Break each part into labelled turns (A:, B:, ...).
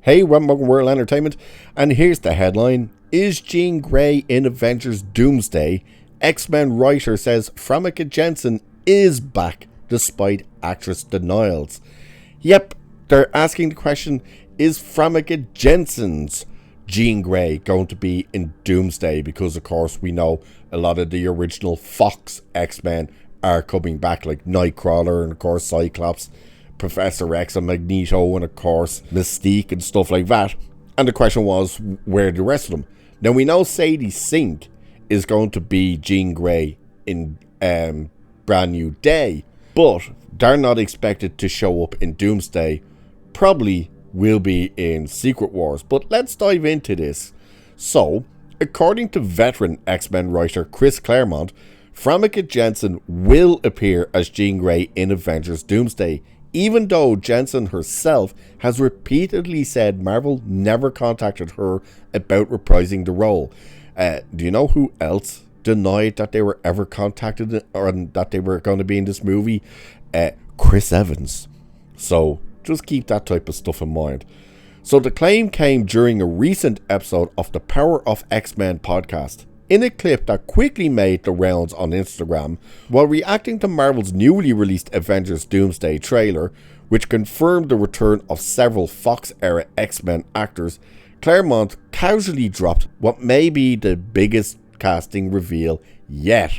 A: Hey, welcome to World Entertainment, and here's the headline. Is Jean Grey in Avengers Doomsday? X-Men writer says Famke Janssen is back despite actress denials. Yep, they're asking the question, is Famke Janssen's Jean Grey going to be in Doomsday? Because of course we know a lot of the original Fox X-Men are coming back, like Nightcrawler and of course Cyclops, Professor X and Magneto, and of course Mystique and stuff like that. And the question was, where are the rest of them? Now we know Sadie Sink is going to be Jean Grey in Brand New Day, but they're not expected to show up in Doomsday. Probably will be in Secret Wars, but let's dive into this. So, according to veteran X-Men writer Chris Claremont, Famke Janssen will appear as Jean Grey in Avengers Doomsday, even though Janssen herself has repeatedly said Marvel never contacted her about reprising the role. Do you know who else denied that they were ever contacted or that they were going to be in this movie? Chris Evans. So just keep that type of stuff in mind. So the claim came during a recent episode of the Power of X-Men podcast. In a clip that quickly made the rounds on Instagram, while reacting to Marvel's newly released Avengers Doomsday trailer, which confirmed the return of several Fox-era X-Men actors, Claremont casually dropped what may be the biggest casting reveal yet.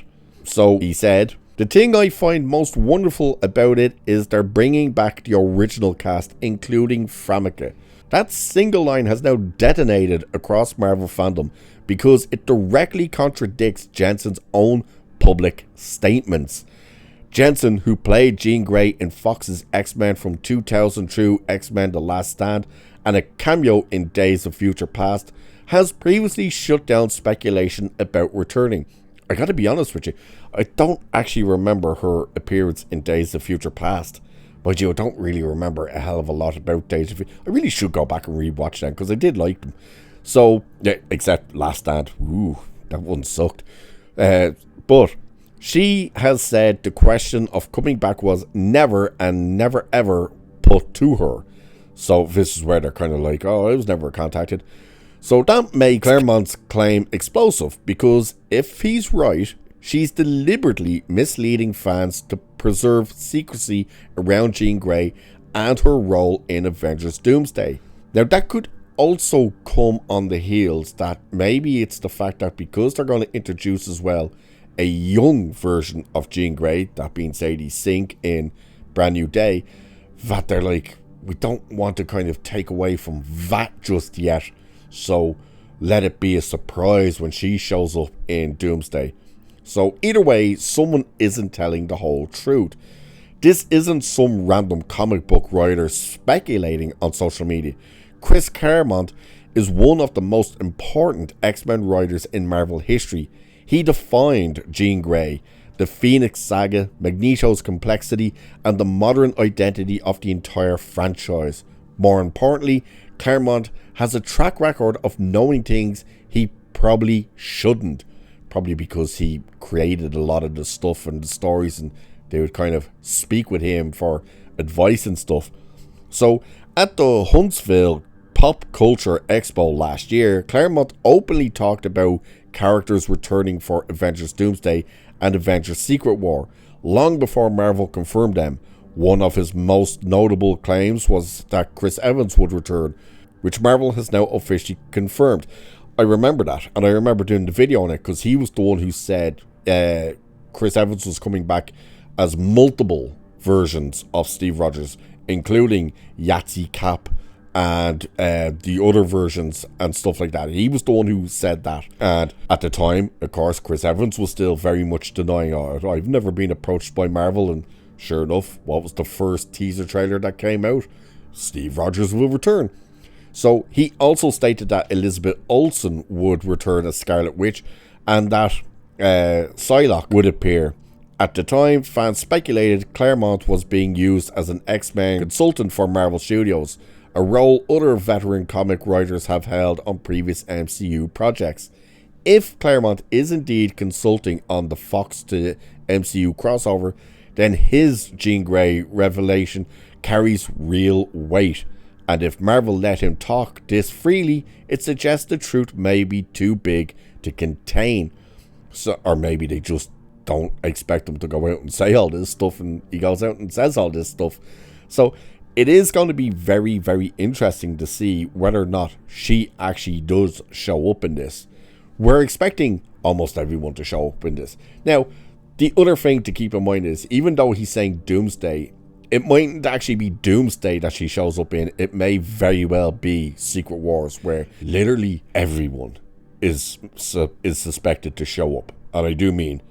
A: So he said, "The thing I find most wonderful about it is they're bringing back the original cast, including Famke." That single line has now detonated across Marvel fandom because it directly contradicts Janssen's own public statements. Janssen, who played Jean Grey in Fox's X-Men from 2000 through X-Men The Last Stand and a cameo in Days of Future Past, has previously shut down speculation about returning. I gotta be honest with you, I don't actually remember her appearance in Days of Future Past. But I don't really remember a hell of a lot about Days of Future. I really should go back and rewatch them because I did like them. So, yeah, except Last Stand. Ooh, that one sucked. But she has said the question of coming back was never and never ever put to her. So this is where they're kind of like, oh, I was never contacted. So that makes Claremont's claim explosive, because if he's right, she's deliberately misleading fans to preserve secrecy around Jean Grey and her role in Avengers Doomsday. Now that could also come on the heels that maybe it's the fact that because they're going to introduce as well a young version of Jean Grey, that being Sadie Sink in Brand New Day, that they're like, we don't want to kind of take away from that just yet, so let it be a surprise when she shows up in Doomsday. So either way, someone isn't telling the whole truth. This isn't some random comic book writer speculating on social media. Chris Claremont is one of the most important X-Men writers in Marvel history. He defined Jean Grey, the Phoenix Saga, Magneto's complexity, and the modern identity of the entire franchise. More importantly, Claremont has a track record of knowing things he probably shouldn't. Probably because he created a lot of the stuff and the stories, and they would kind of speak with him for advice and stuff. So at the Huntsville Pop Culture Expo last year, Claremont openly talked about characters returning for Avengers Doomsday and Avengers Secret War, long before Marvel confirmed them. One of his most notable claims was that Chris Evans would return, which Marvel has now officially confirmed. I remember that, and I remember doing the video on it because he was the one who said Chris Evans was coming back as multiple versions of Steve Rogers, including Yahtzee Cap and the other versions and stuff like that. He was the one who said that. And at the time, of course, Chris Evans was still very much denying it. I've never been approached by Marvel, and sure enough, what was the first teaser trailer that came out? Steve Rogers will return. So he also stated that Elizabeth Olsen would return as Scarlet Witch and that Psylocke would appear. At the time, fans speculated Claremont was being used as an X-Men consultant for Marvel Studios, a role other veteran comic writers have held on previous MCU projects. If Claremont is indeed consulting on the Fox to MCU crossover, then his Jean Grey revelation carries real weight. And if Marvel let him talk this freely, it suggests the truth may be too big to contain. So, or maybe they just don't expect him to go out and say all this stuff, and he goes out and says all this stuff. So it is going to be very, very interesting to see whether or not she actually does show up in this. We're expecting almost everyone to show up in this. Now, the other thing to keep in mind is, even though he's saying Doomsday, it mightn't actually be Doomsday that she shows up in. It may very well be Secret Wars, where literally everyone is suspected to show up. And I do mean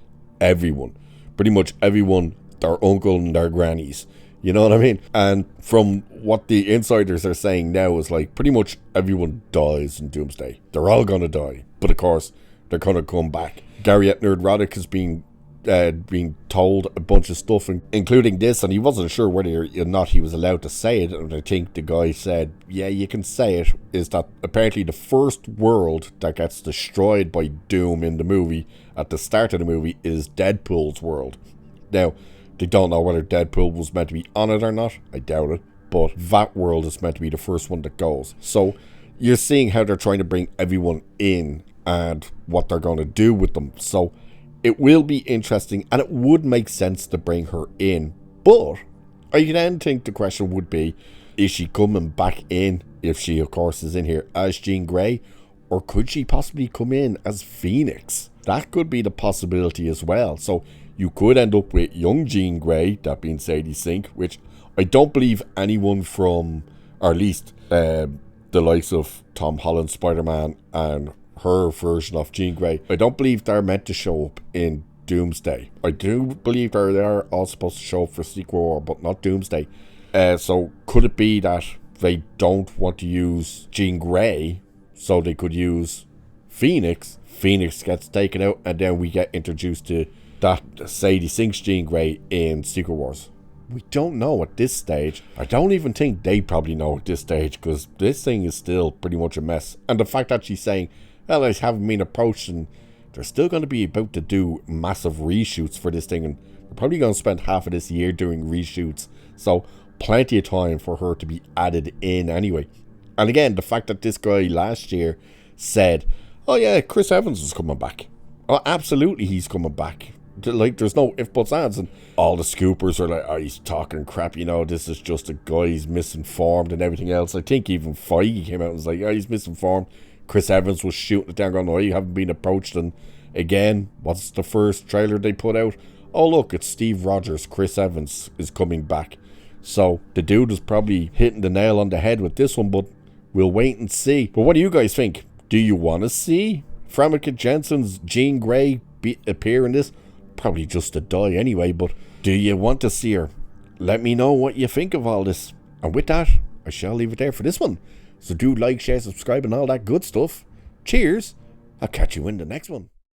A: everyone. Pretty much everyone, their uncle and their grannies. You know what I mean? And from what the insiders are saying now is like pretty much everyone dies in Doomsday. They're all going to die. But of course, they're going to come back. Gary at Nerdrotic has been being told a bunch of stuff, including this, and he wasn't sure whether or not he was allowed to say it. And I think the guy said, yeah, you can say it, is that apparently the first world that gets destroyed by Doom in the movie at the start of the movie is Deadpool's world. Now, they don't know whether Deadpool was meant to be on it or not. I doubt it. But that world is meant to be the first one that goes. So you're seeing how they're trying to bring everyone in and what they're going to do with them. So it will be interesting, and it would make sense to bring her in. But I then think the question would be, is she coming back in, if she of course is in here, as Jean Grey? Or could she possibly come in as Phoenix? That could be the possibility as well. So you could end up with young Jean Grey, that being Sadie Sink, which I don't believe anyone from, or at least the likes of Tom Holland's Spider-Man and her version of Jean Grey, I don't believe they're meant to show up in Doomsday. I do believe they are all supposed to show up for Secret War, but not Doomsday. So could it be that they don't want to use Jean Grey, so they could use Phoenix? Phoenix gets taken out, and then we get introduced to that Sadie Sink's Jean Grey in Secret Wars. We don't know at this stage. I don't even think they probably know at this stage, because this thing is still pretty much a mess. And the fact that she's saying, well, I haven't been approached, and they're still going to be about to do massive reshoots for this thing, and they're probably going to spend half of this year doing reshoots. So plenty of time for her to be added in anyway. And again, the fact that this guy last year said, oh yeah, Chris Evans is coming back. Oh, absolutely he's coming back. Like, there's no if, buts, ands. And all the scoopers are like, oh, he's talking crap, you know, this is just a guy, he's misinformed and everything else. I think even Feige came out and was like, oh, he's misinformed. Chris Evans was shooting it down going, oh, you haven't been approached. And again, what's the first trailer they put out? Oh, look, it's Steve Rogers. Chris Evans is coming back. So the dude is probably hitting the nail on the head with this one, but we'll wait and see. But what do you guys think? Do you want to see Famke Janssen's Jean Grey appear in this? Probably just to die anyway, but do you want to see her? Let me know what you think of all this. And with that, I shall leave it there for this one. So do like, share, subscribe and all that good stuff. Cheers. I'll catch you in the next one.